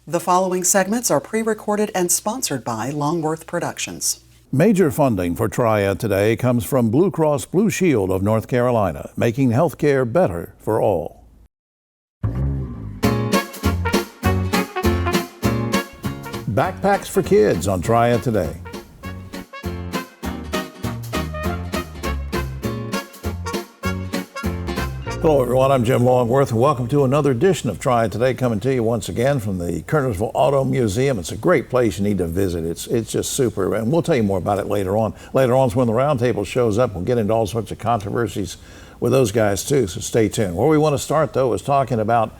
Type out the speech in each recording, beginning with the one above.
The following segments are pre-recorded and sponsored by Longworth Productions. Major funding for Triad Today comes from Blue Cross Blue Shield of North Carolina, making healthcare better for all. Backpacks for kids on Triad Today. Hello everyone, I'm Jim Longworth and welcome to another edition of Triad Today, coming to you once again from the Kernersville Auto Museum. It's a great place you need to visit. It's just super, and we'll tell you more about it later on. Later on is when the roundtable shows up. We'll get into all sorts of controversies with those guys too, so stay tuned. Where we want to start though is talking about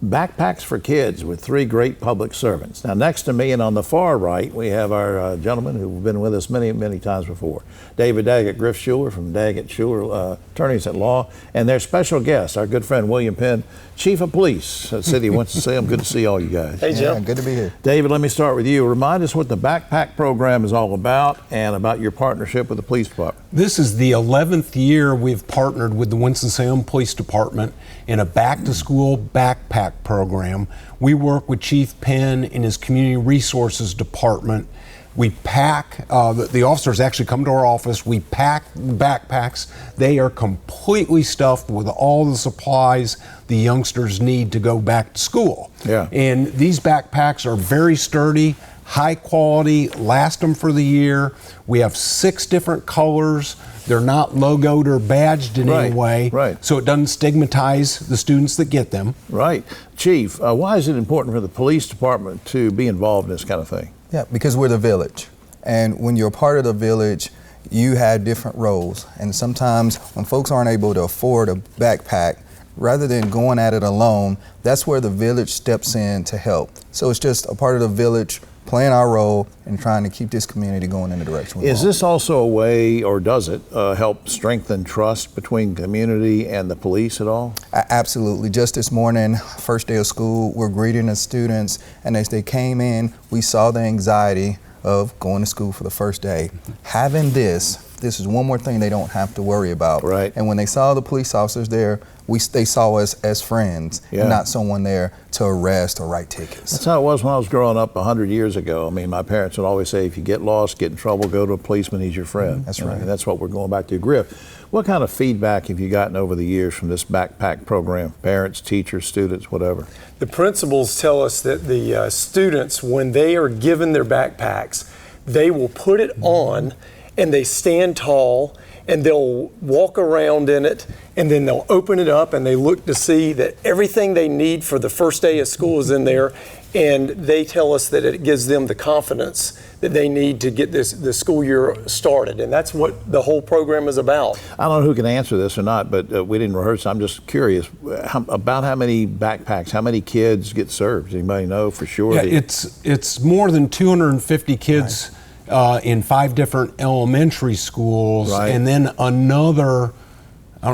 backpacks for kids with three great public servants. Now next to me and on the far right, we have our gentleman who've been with us many times before. David Daggett, Griff Schuler from Daggett Schuler Attorneys at Law, and their special guest, our good friend William Penn, Chief of Police at City of Winston-Salem. Good to see all you guys. Hey Jim. Yeah, good to be here. David, let me start with you. Remind us what the backpack program is all about and about your partnership with the police department. This is the 11th year we've partnered with the Winston-Salem Police Department in a back-to-school backpack program. We work with Chief Penn in his Community Resources Department. We pack, the officers actually come to our office, we pack backpacks. They are completely stuffed with all the supplies the youngsters need to go back to school. Yeah. And these backpacks are very sturdy, high quality, last them for the year. We have 6 different colors. They're not logoed or badged in any way, so it doesn't stigmatize the students that get them. Right. Chief, why is it important for the police department to be involved in this kind of thing? Yeah, because we're the village. And when you're part of the village, you have different roles. And sometimes when folks aren't able to afford a backpack, rather than going at it alone, that's where the village steps in to help. So it's just a part of the village playing our role and trying to keep this community going in the direction we want. Is this also a way, or does it help strengthen trust between community and the police at all? Absolutely. Just this morning, first day of school, we're greeting the students, and as they came in, we saw the anxiety of going to school for the first day. Having this is one more thing they don't have to worry about. Right. And when they saw the police officers there, they saw us as friends, and not someone there to arrest or write tickets. That's how it was when I was growing up 100 years ago. I mean, my parents would always say, if you get lost, get in trouble, go to a policeman, he's your friend. That's right. And that's what we're going back to. Griff, what kind of feedback have you gotten over the years from this backpack program? Parents, teachers, students, whatever. The principals tell us that the students, when they are given their backpacks, they will put it on and they stand tall and they'll walk around in it, and then they'll open it up and they look to see that everything they need for the first day of school is in there, and they tell us that it gives them the confidence that they need to get the school year started, and that's what the whole program is about. I don't know who can answer this or not, but we didn't rehearse. I'm just curious about how many backpacks, how many kids get served. Does anybody know for sure? Yeah, it's more than 250 kids. In 5 different elementary schools, and then another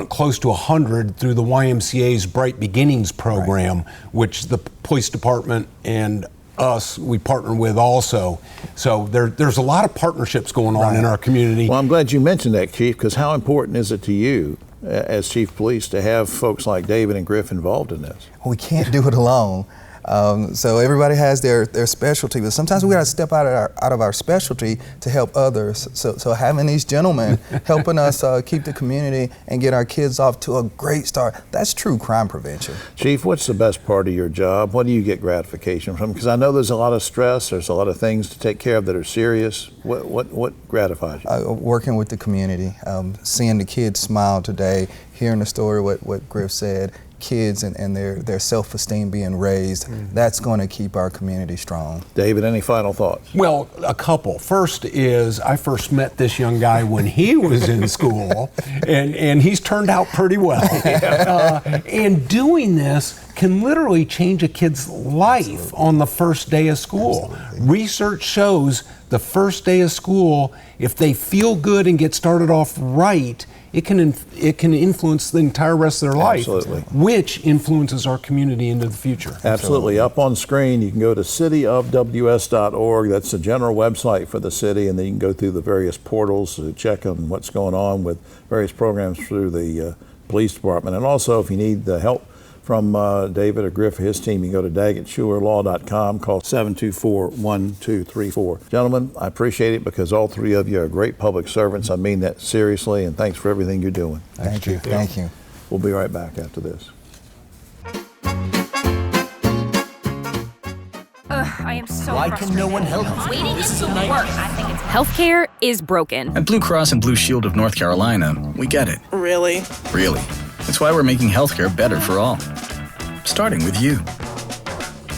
close to 100 through the YMCA's Bright Beginnings program, which the police department and us, we partner with also. So there's a lot of partnerships going on in our community. Well, I'm glad you mentioned that, Chief, because how important is it to you as Chief of Police to have folks like David and Griff involved in this? We can't do it alone. So everybody has their specialty, but sometimes we got to step out of our specialty to help others. So having these gentlemen helping us keep the community and get our kids off to a great start, that's true crime prevention. Chief, what's the best part of your job? What do you get gratification from? Because I know there's a lot of stress, there's a lot of things to take care of that are serious. What gratifies you? Working with the community, seeing the kids smile today, hearing the story, what Griff said, kids and their self-esteem being raised, that's going to keep our community strong. David, any final thoughts? Well, a couple. First is, I first met this young guy when he was in school, and he's turned out pretty well. And doing this can literally change a kid's life on the first day of school. Research shows the first day of school, if they feel good and get started off right, it can influence the entire rest of their life, which influences our community into the future. Absolutely. Up on screen, you can go to cityofws.org. That's the general website for the city, and then you can go through the various portals to check on what's going on with various programs through the police department. And also, if you need the help from David or Griff or his team, you can go to daggettschulerlaw.com, call 724-1234. Gentlemen, I appreciate it because all three of you are great public servants. I mean that seriously, and thanks for everything you're doing. Thank you. Thank you. We'll be right back after this. I am so Why frustrated. can no one help me? Waiting This is is the a nightmare. worst. I think it's Healthcare is broken. At Blue Cross and Blue Shield of North Carolina, we get it. Really? Really. That's why we're making healthcare better for all. Starting with you.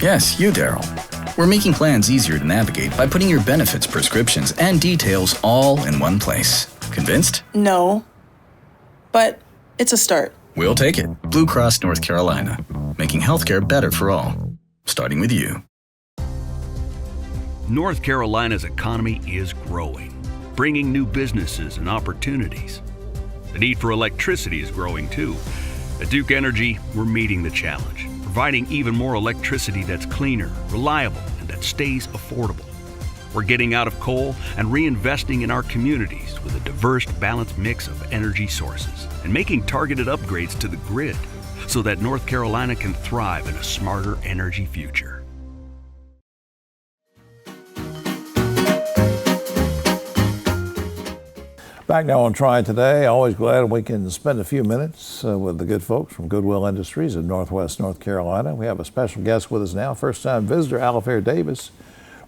Yes, you, Daryl. We're making plans easier to navigate by putting your benefits, prescriptions, and details all in one place. Convinced? No. But it's a start. We'll take it. Blue Cross North Carolina. Making healthcare better for all. Starting with you. North Carolina's economy is growing, bringing new businesses and opportunities. The need for electricity is growing too. At Duke Energy, we're meeting the challenge, providing even more electricity that's cleaner, reliable, and that stays affordable. We're getting out of coal and reinvesting in our communities with a diverse, balanced mix of energy sources and making targeted upgrades to the grid so that North Carolina can thrive in a smarter energy future. Back now on Triad Today. Always glad we can spend a few minutes with the good folks from Goodwill Industries in Northwest North Carolina. We have a special guest with us now, first-time visitor Alifair Davis,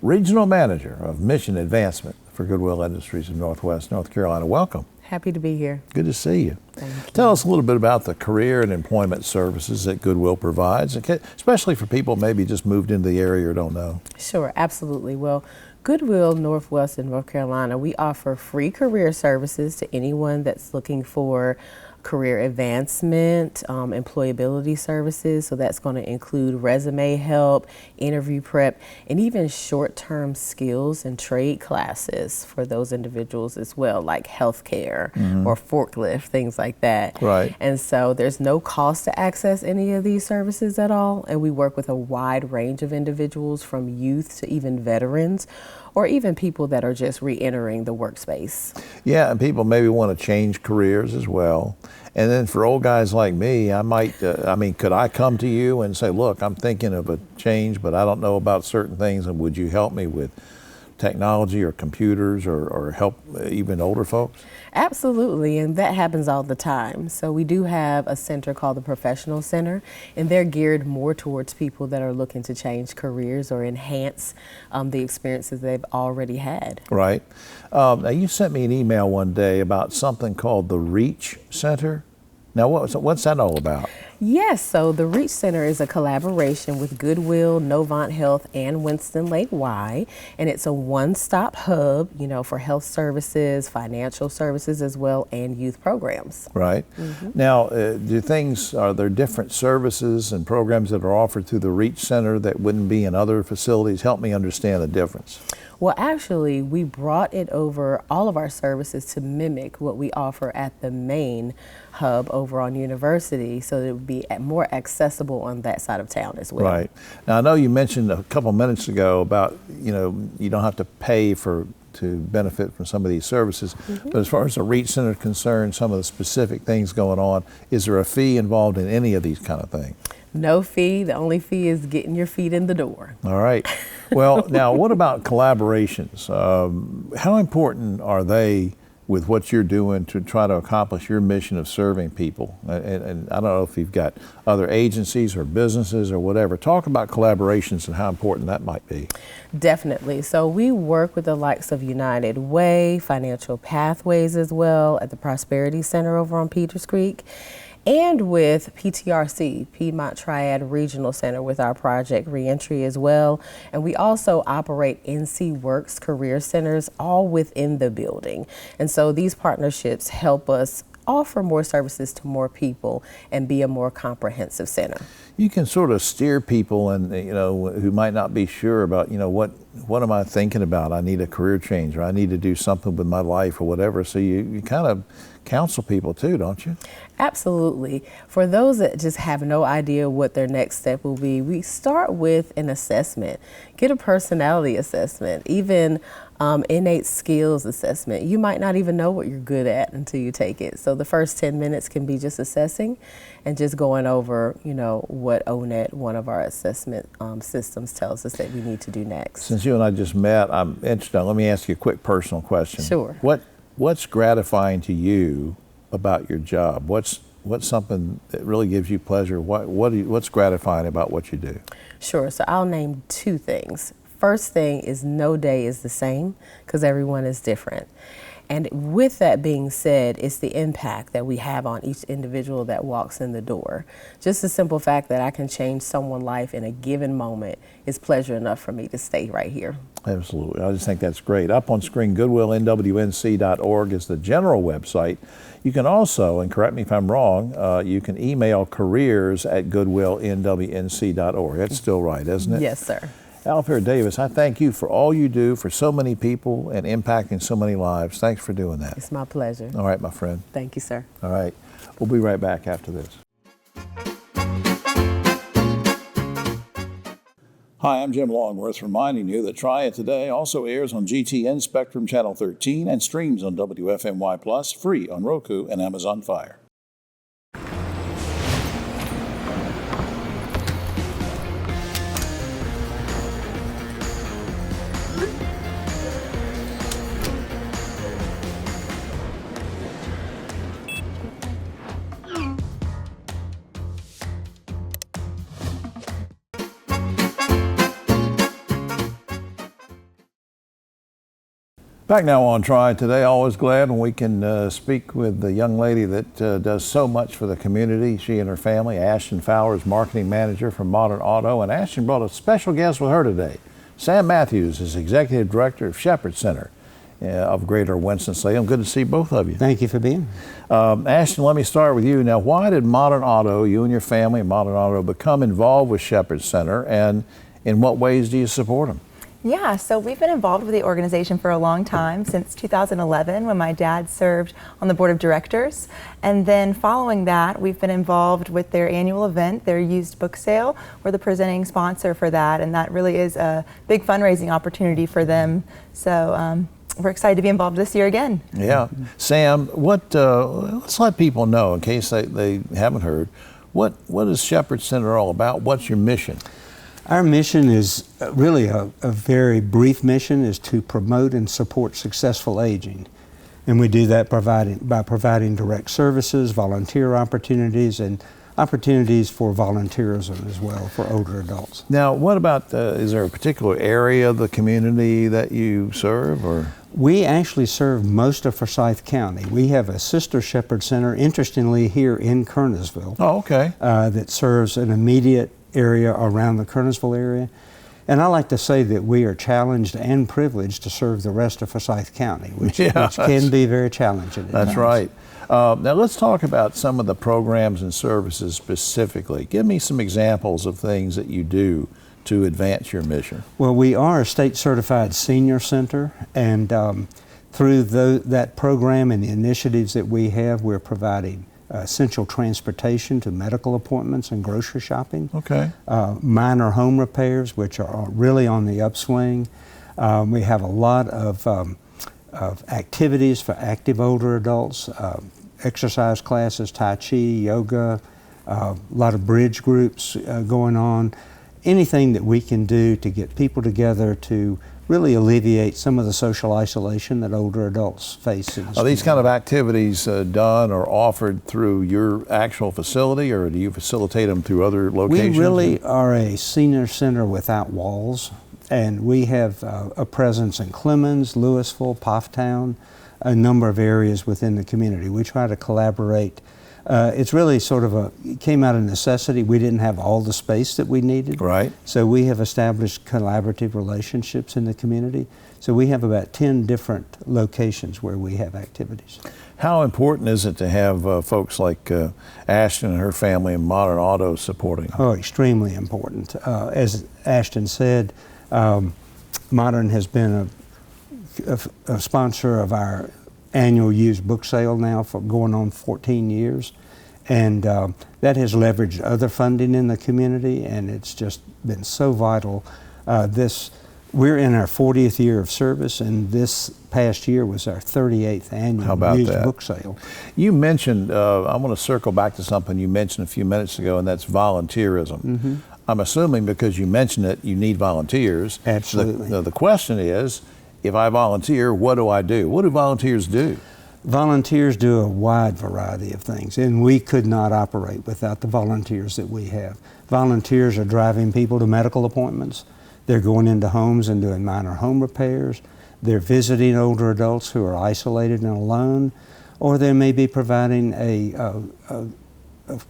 Regional Manager of Mission Advancement for Goodwill Industries in Northwest North Carolina. Welcome. Happy to be here. Good to see you. Thank you. Tell us a little bit about the career and employment services that Goodwill provides, especially for people maybe just moved into the area or don't know. Sure, absolutely. Well, Goodwill Northwest in North Carolina, we offer free career services to anyone that's looking for career advancement, employability services. So that's going to include resume help, interview prep, and even short-term skills and trade classes for those individuals as well, like healthcare or forklift, things like that. Right. And so there's no cost to access any of these services at all. And we work with a wide range of individuals from youth to even veterans, or even people that are just re-entering the workspace. Yeah, and people maybe want to change careers as well. And then for old guys like me, I might, could I come to you and say, look, I'm thinking of a change, but I don't know about certain things, and would you help me with technology or computers or help even older folks? Absolutely, and that happens all the time. So we do have a center called the Professional Center, and they're geared more towards people that are looking to change careers or enhance the experiences they've already had. Right. Now you sent me an email one day about something called the Reach Center. Now what's that all about? Yes, so the Reach Center is a collaboration with Goodwill, Novant Health, and Winston Lake Y, and it's a one-stop hub, for health services, financial services as well, and youth programs. Right. Now, are there different services and programs that are offered through the Reach Center that wouldn't be in other facilities? Help me understand the difference. Well, actually, we brought it over, all of our services, to mimic what we offer at the main hub over on University, so that it would be more accessible on that side of town as well. Right. Now, I know you mentioned a couple minutes ago about, you don't have to pay to benefit from some of these services, but as far as the Reach Center is concerned, some of the specific things going on, is there a fee involved in any of these kind of things? No fee. The only fee is getting your feet in the door. All right. Well, now what about collaborations? How important are they with what you're doing to try to accomplish your mission of serving people? And I don't know if you've got other agencies or businesses or whatever. Talk about collaborations and how important that might be. Definitely. So we work with the likes of United Way, Financial Pathways as well, at the Prosperity Center over on Peters Creek, and with PTRC, Piedmont Triad Regional Center, with our project Reentry as well. And we also operate NC Works Career Centers all within the building. And so these partnerships help us offer more services to more people and be a more comprehensive center. You can sort of steer people and who might not be sure about what am I thinking about? I need a career change, or I need to do something with my life or whatever. So you kind of counsel people too, don't you? Absolutely. For those that just have no idea what their next step will be, we start with an assessment. Get a personality assessment, even innate skills assessment. You might not even know what you're good at until you take it. So the first 10 minutes can be just assessing and just going over, what ONET, one of our assessment systems, tells us that we need to do next. Since you and I just met, I'm interested. Let me ask you a quick personal question. Sure. What's gratifying to you about your job? What's something that really gives you pleasure? What's gratifying about what you do? Sure. So I'll name two things. First thing is no day is the same because everyone is different. And with that being said, it's the impact that we have on each individual that walks in the door. Just the simple fact that I can change someone's life in a given moment is pleasure enough for me to stay right here. Absolutely. I just think that's great. Up on screen, goodwillnwnc.org is the general website. You can also, and correct me if I'm wrong, you can email careers@goodwillnwnc.org. That's still right, isn't it? Yes, sir. Alfair Davis, I thank you for all you do for so many people and impacting so many lives. Thanks for doing that. It's my pleasure. All right, my friend. Thank you, sir. All right. We'll be right back after this. Hi, I'm Jim Longworth, reminding you that Triad Today also airs on GTN Spectrum Channel 13 and streams on WFMY Plus, free on Roku and Amazon Fire. Back now on Triad Today. Always glad when we can speak with the young lady that does so much for the community, she and her family. Ashton Fowler is marketing manager for Modern Auto, and Ashton brought a special guest with her today. Sam Matthews is executive director of Shepherd Center of Greater Winston-Salem. Good to see both of you. Thank you for being here. Ashton, let me start with you. Now, why did Modern Auto, you and your family, Modern Auto, become involved with Shepherd Center, and in what ways do you support them? Yeah, so we've been involved with the organization for a long time, since 2011 when my dad served on the board of directors. And then following that, we've been involved with their annual event, their used book sale. We're the presenting sponsor for that, and that really is a big fundraising opportunity for them. So we're excited to be involved this year again. Yeah. Sam, let's let people know, in case they haven't heard, what is Shepherd Center all about? What's your mission? Our mission is really a very brief mission, is to promote and support successful aging. And we do that by providing direct services, volunteer opportunities, and opportunities for volunteerism as well for older adults. Now, what about, is there a particular area of the community that you serve, or? We actually serve most of Forsyth County. We have a sister Shepherd Center, interestingly, here in Kernersville. Oh, okay. That serves an immediate area around the Kernersville area. And I like to say that we are challenged and privileged to serve the rest of Forsyth County, which can be very challenging. That's right. Now let's talk about some of the programs and services specifically. Give me some examples of things that you do to advance your mission. Well, we are a state certified senior center, and through that program and the initiatives that we have, we're providing essential transportation to medical appointments and grocery shopping. Okay. Minor home repairs, which are really on the upswing. We have a lot of activities for active older adults, exercise classes, Tai Chi, yoga, a lot of bridge groups going on. Anything that we can do to get people together to really alleviate some of the social isolation that older adults face. Are these kind of activities done or offered through your actual facility, or do you facilitate them through other locations? We really are a senior center without walls, and we have a presence in Clemens, Louisville, Pofftown, a number of areas within the community. We try to collaborate. It's really sort of it came out of necessity. We didn't have all the space that we needed. Right. So we have established collaborative relationships in the community. So we have about 10 different locations where we have activities. How important is it to have folks like Ashton and her family and Modern Auto supporting? Oh, extremely important. As Ashton said, Modern has been a sponsor of our annual used book sale now for going on 14 years. And that has leveraged other funding in the community, and it's just been so vital. We're in our 40th year of service, and this past year was our 38th annual used book sale. You mentioned, I want to circle back to something you mentioned a few minutes ago, and that's volunteerism. Mm-hmm. I'm assuming because you mentioned it, you need volunteers. Absolutely. The question is, if I volunteer, what do I do? What do volunteers do? Volunteers do a wide variety of things, and we could not operate without the volunteers that we have. Volunteers are driving people to medical appointments. They're going into homes and doing minor home repairs. They're visiting older adults who are isolated and alone, or they may be providing a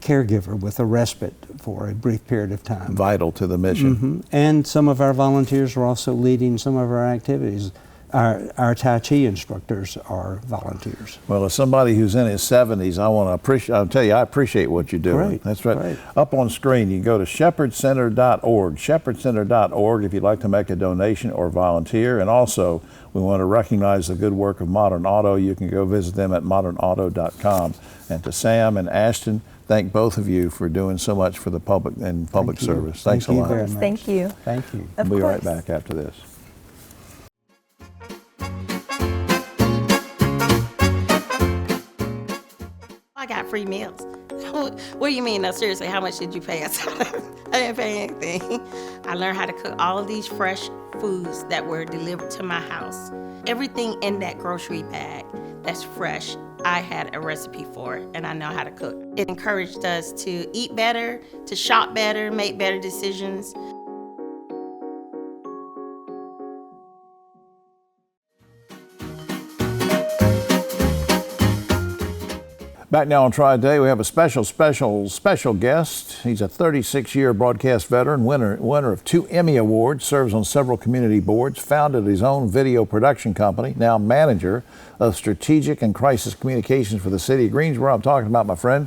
caregiver with a respite for a brief period of time. Vital to the mission. Mm-hmm. And some of our volunteers are also leading some of our activities. Our Tai Chi instructors are volunteers. Well, as somebody who's in his 70s, I'll tell you, I appreciate what you're doing. Great, That's right. great. Up on screen, you can go to shepherdcenter.org, shepherdcenter.org if you'd like to make a donation or volunteer. And also, we want to recognize the good work of Modern Auto. You can go visit them at modernauto.com. And to Sam and Ashton, thank both of you for doing so much for the public and public service. Thanks a lot. Very much. Thank you. Thank you. Of We'll be right course. back after this. I got free meals. What do you mean? No, seriously, how much did you pay us? I didn't pay anything. I learned how to cook all of these fresh foods that were delivered to my house. Everything in that grocery bag that's fresh, I had a recipe for, and I know how to cook. It encouraged us to eat better, to shop better, make better decisions. Back now on Triad Today, we have a special guest. He's a 36-year broadcast veteran, winner of 2 Emmy Awards, serves on several community boards, founded his own video production company, now manager of strategic and crisis communications for the city of Greensboro. I'm talking about my friend,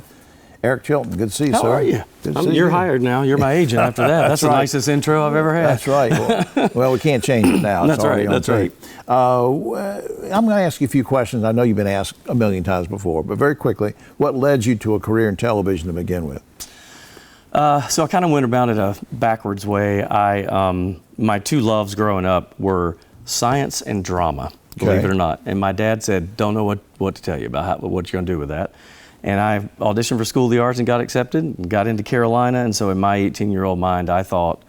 Eric Chilton. Good to see you, sir. How are you? Good to see You're you. hired now. You're my agent after that. That's the right. nicest intro I've ever had. That's right. Well, we can't change it now. It's That's already right. on That's tape. I'm going to ask you a few questions. I know you've been asked a million times before, but very quickly, what led you to a career in television to begin with? So I kind of went about it a backwards way. My 2 loves growing up were science and drama, believe it or not. And my dad said, don't know what to tell you about what you're going to do with that. And I auditioned for School of the Arts and got accepted, and got into Carolina. And so in my 18-year-old mind, I thought,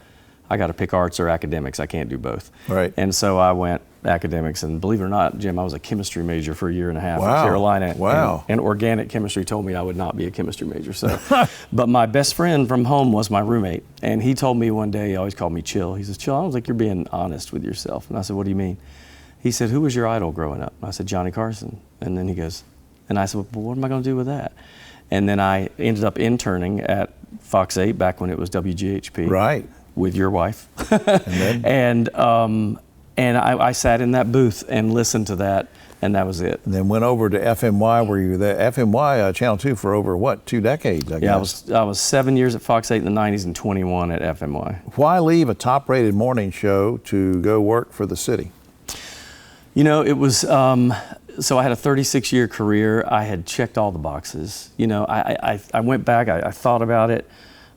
I got to pick arts or academics. I can't do both. Right. And so I went academics. And believe it or not, Jim, I was a chemistry major for a year and a half Wow. in Carolina. Wow. And organic chemistry told me I would not be a chemistry major. So, but my best friend from home was my roommate. And he told me one day, he always called me Chill. He says, Chill, I don't think you're being honest with yourself. And I said, what do you mean? He said, who was your idol growing up? And I said, Johnny Carson. And then he goes, and I said, well, what am I going to do with that? And then I ended up interning at Fox 8 back when it was WGHP. Right. With your wife. And then? and I sat in that booth and listened to that, and that was it. And then went over to FMY, where you were there, FMY Channel 2 for over, 2 decades, I guess? Yeah, I was 7 years at Fox 8 in the 90s and 21 at FMY. Why leave a top-rated morning show to go work for the city? You know, it was, so I had a 36-year career. I had checked all the boxes. You know, I went back, I thought about it.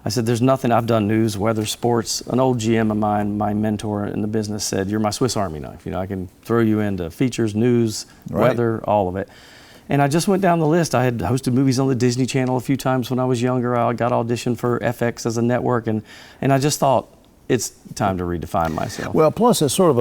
I said, there's nothing, I've done news, weather, sports. An old GM of mine, my mentor in the business, said, you're my Swiss Army knife. You know, I can throw you into features, news, weather, all of it. And I just went down the list. I had hosted movies on the Disney Channel a few times when I was younger. I got auditioned for FX as a network, and I just thought, it's time to redefine myself. Well, plus it's sort of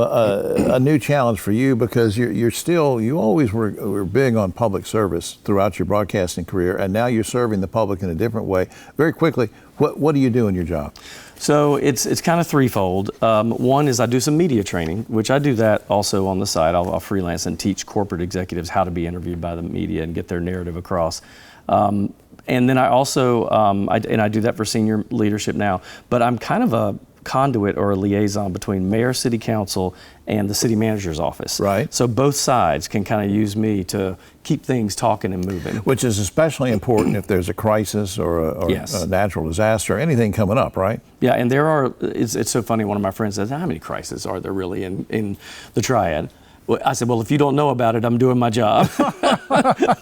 a new challenge for you, because you always were big on public service throughout your broadcasting career, and now you're serving the public in a different way. Very quickly, what do you do in your job? So it's kind of threefold. One is I do some media training, which I do that also on the side. I'll freelance and teach corporate executives how to be interviewed by the media and get their narrative across. And then I also, I do that for senior leadership now, but I'm kind of a conduit or a liaison between mayor, city council, and the city manager's office. Right. So both sides can kind of use me to keep things talking and moving. Which is especially important if there's a crisis or Yes. a natural disaster, anything coming up, right? Yeah, and there are, it's so funny, one of my friends says, how many crises are there really in the Triad? Well, I said, well, if you don't know about it, I'm doing my job.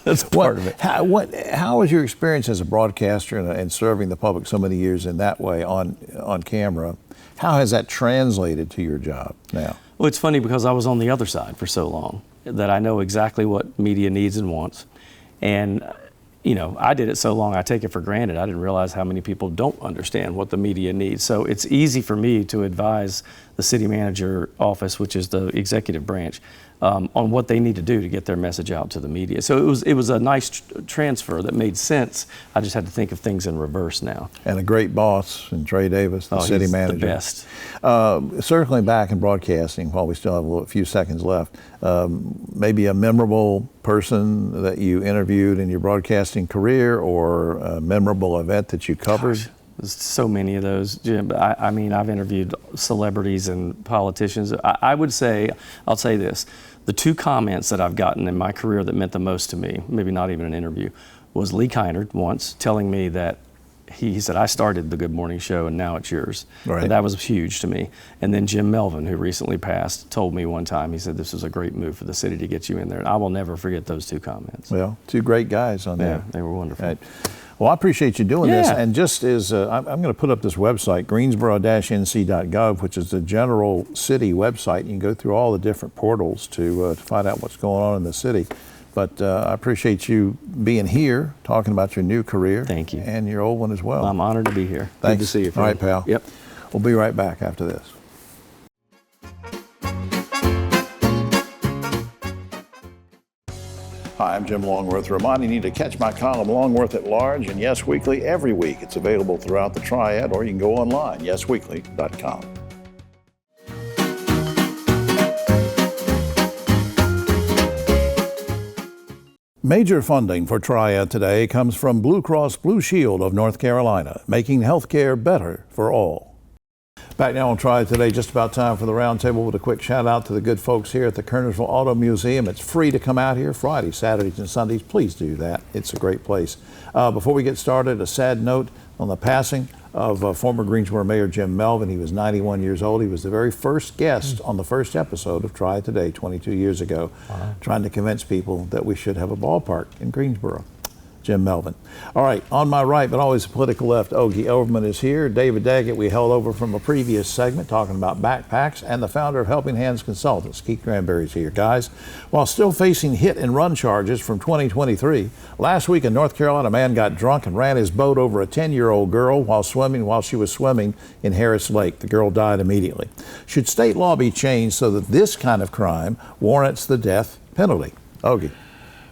That's part of it. How was your experience as a broadcaster and serving the public so many years in that way on camera? How has that translated to your job now? Well, it's funny because I was on the other side for so long that I know exactly what media needs and wants. And, you know, I did it so long, I take it for granted. I didn't realize how many people don't understand what the media needs. So it's easy for me to advise the city manager office, which is the executive branch, on what they need to do to get their message out to the media. So it was a nice transfer that made sense. I just had to think of things in reverse now. And a great boss in Trey Davis, the city manager. The best. Circling back in broadcasting, while we still have a few seconds left, maybe a memorable person that you interviewed in your broadcasting career, or a memorable event that you covered? Gosh, there's so many of those, Jim. I mean, I've interviewed celebrities and politicians. I'll say this. The two comments that I've gotten in my career that meant the most to me, maybe not even an interview, was Lee Kynard once telling me that he said, I started the Good Morning Show and now it's yours. Right. And that was huge to me. And then Jim Melvin, who recently passed, told me one time, he said, this was a great move for the city to get you in there. And I will never forget those two comments. Well, two great guys on there. Yeah, they were wonderful. Right. Well, I appreciate you doing this. Yeah. And just as I'm going to put up this website, greensboro-nc.gov, which is the general city website. You can go through all the different portals to find out what's going on in the city. But I appreciate you being here, talking about your new career. Thank you. And your old one as well. I'm honored to be here. Thanks. Good to see you, All right, friend. pal. Yep. We'll be right back after this. Hi, I'm Jim Longworth, reminding you to catch my column Longworth at Large and Yes Weekly every week. It's available throughout the Triad, or you can go online, yesweekly.com. Major funding for Triad Today comes from Blue Cross Blue Shield of North Carolina, making healthcare better for all. Back now on Triad Today, just about time for the roundtable with a quick shout out to the good folks here at the Kernersville Auto Museum. It's free to come out here Fridays, Saturdays, and Sundays. Please do that. It's a great place. Before we get started, a sad note on the passing of former Greensboro Mayor Jim Melvin. He was 91 years old. He was the very first guest on the first episode of Triad Today 22 years ago, trying to convince people that we should have a ballpark in Greensboro. Jim Melvin. All right, on my right, but always political left, Ogie Overman is here. David Daggett, we held over from a previous segment talking about backpacks, and the founder of Helping Hands Consultants, Keith Granberry's here. Guys, while still facing hit and run charges from 2023, last week in North Carolina, a man got drunk and ran his boat over a 10-year-old girl while she was swimming in Harris Lake. The girl died immediately. Should state law be changed so that this kind of crime warrants the death penalty? Ogie.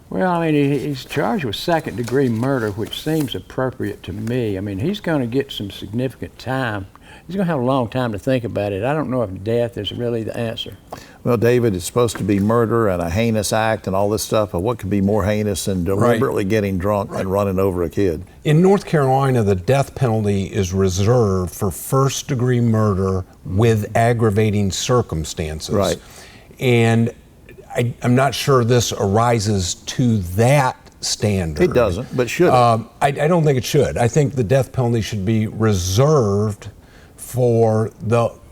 Well, I mean, he's charged with second-degree murder, which seems appropriate to me. I mean, he's going to get some significant time. He's going to have a long time to think about it. I don't know if death is really the answer. Well, David, it's supposed to be murder and a heinous act and all this stuff, but what could be more heinous than deliberately getting drunk and running over a kid? In North Carolina, the death penalty is reserved for first-degree murder with aggravating circumstances. Right. And I'm not sure this arises to that standard. It doesn't, but should it? I don't think it should. I think the death penalty should be reserved for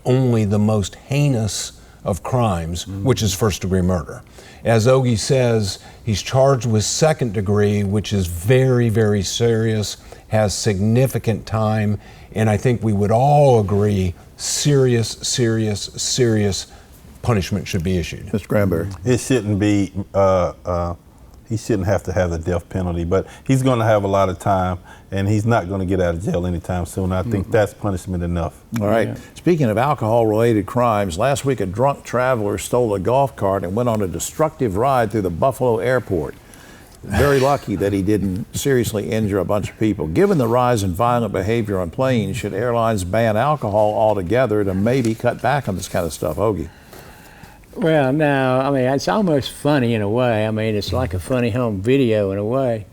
only the most heinous of crimes, which is first-degree murder. As Ogie says, he's charged with second degree, which is very, very serious, has significant time, and I think we would all agree serious punishment should be issued. Mr. Granberry. It shouldn't be, he shouldn't have to have the death penalty, but he's going to have a lot of time, and he's not going to get out of jail anytime soon. I think that's punishment enough. All right. Yeah. Speaking of alcohol-related crimes, last week a drunk traveler stole a golf cart and went on a destructive ride through the Buffalo airport. Very lucky that he didn't seriously injure a bunch of people. Given the rise in violent behavior on planes, should airlines ban alcohol altogether to maybe cut back on this kind of stuff? Ogie. Well, no, I mean, it's almost funny in a way. I mean, it's like a funny home video in a way.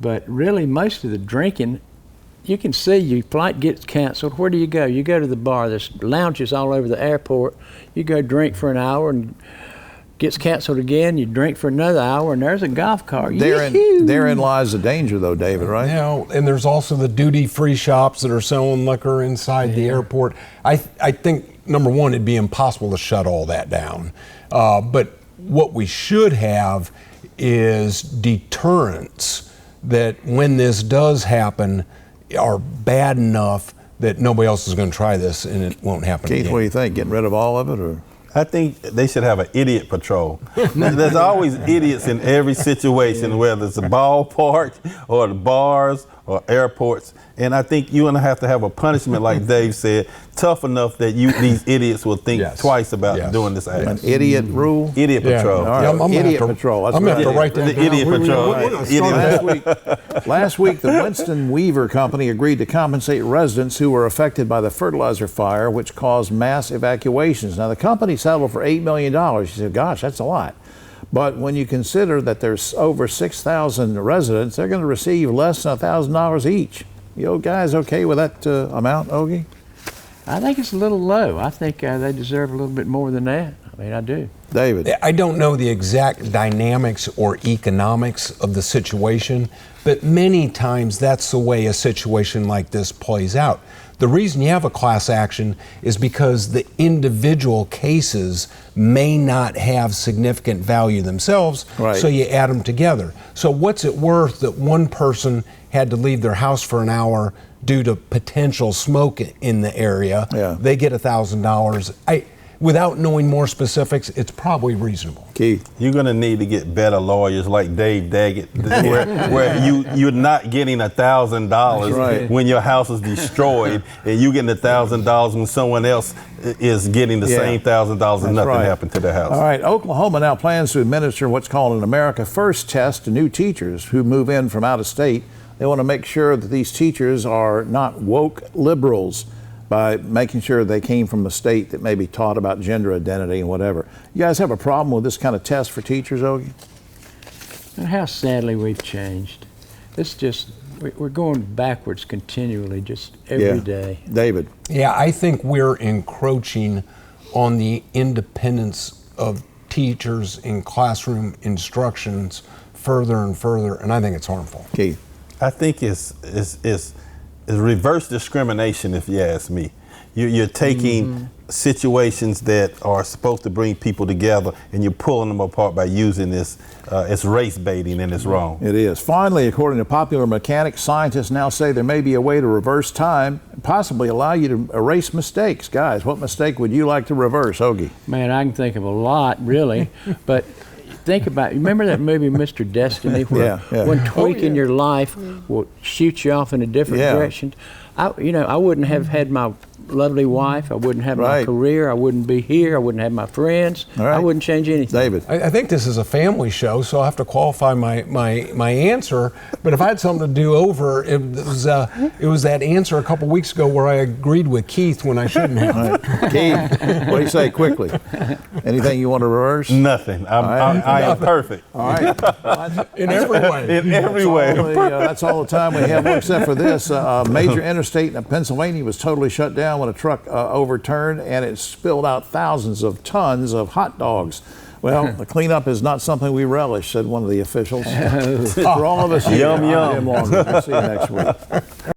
But really, most of the drinking, you can see your flight gets canceled. Where do you go? You go to the bar. There's lounges all over the airport. You go drink for an hour and gets canceled again. You drink for another hour, and there's a golf cart. Therein lies the danger, though, David, right? Yeah, and there's also the duty-free shops that are selling liquor inside the airport. I think, number one, it'd be impossible to shut all that down. But what we should have is deterrents that when this does happen are bad enough that nobody else is going to try this and it won't happen Keith, again. what do you think? Getting rid of all of it, or? I think they should have an idiot patrol. There's always idiots in every situation, whether it's a ballpark or the bars or airports. And I think you're going to have a punishment, like Dave said, tough enough that these idiots will think twice about doing this act. An idiot rule? Idiot patrol. All right. Idiot patrol. I'm going to have to write that down. Idiot patrol. Last week, the Winston Weaver Company agreed to compensate residents who were affected by the fertilizer fire, which caused mass evacuations. Now, the company settled for $8 million. You said, gosh, that's a lot. But when you consider that there's over 6,000 residents, they're going to receive less than $1,000 each. You guys okay with that amount, Ogie? I think it's a little low. I think they deserve a little bit more than that. I mean, I do. David? I don't know the exact dynamics or economics of the situation, but many times that's the way a situation like this plays out. The reason you have a class action is because the individual cases may not have significant value themselves, so you add them together. So what's it worth that one person had to leave their house for an hour due to potential smoke in the area? They get $1,000. Without knowing more specifics, it's probably reasonable. Keith? You're going to need to get better lawyers like Dave Daggett, where you're not getting $1,000 when your house is destroyed, and you getting $1,000 when someone else is getting the same $1,000 and nothing happened to their house. All right, Oklahoma now plans to administer what's called an America First test to new teachers who move in from out of state. They want to make sure that these teachers are not woke liberals by making sure they came from a state that maybe taught about gender identity and whatever. You guys have a problem with this kind of test for teachers, Ogie? And how sadly we've changed. It's just, we're going backwards continually, just every day. David? Yeah, I think we're encroaching on the independence of teachers in classroom instructions further and further, and I think it's harmful. Keith? I think it's reverse discrimination, if you ask me. You're taking situations that are supposed to bring people together and you're pulling them apart by using this. It's race baiting, and it's wrong. It is. Finally, according to popular mechanics, scientists now say there may be a way to reverse time and possibly allow you to erase mistakes. Guys, what mistake would you like to reverse, Ogie? Man, I can think of a lot, really, but think about, remember that movie Mr. Destiny, where one tweak in your life will shoot you off in a different direction? I wouldn't have had my lovely wife, I wouldn't have my career, I wouldn't be here, I wouldn't have my friends, I wouldn't change anything. David? I think this is a family show, so I'll have to qualify my answer, but if I had something to do over, it was that answer a couple weeks ago where I agreed with Keith when I shouldn't have. Keith, what do you say quickly? Anything you want to reverse? Nothing. I am perfect. All right. In every way. In every way. That's all the time we have, except for this. A major interstate in Pennsylvania was totally shut down when a truck overturned, and it spilled out thousands of tons of hot dogs. Well, the cleanup is not something we relish, said one of the officials. For all of us, yum, yum. We'll see you next week.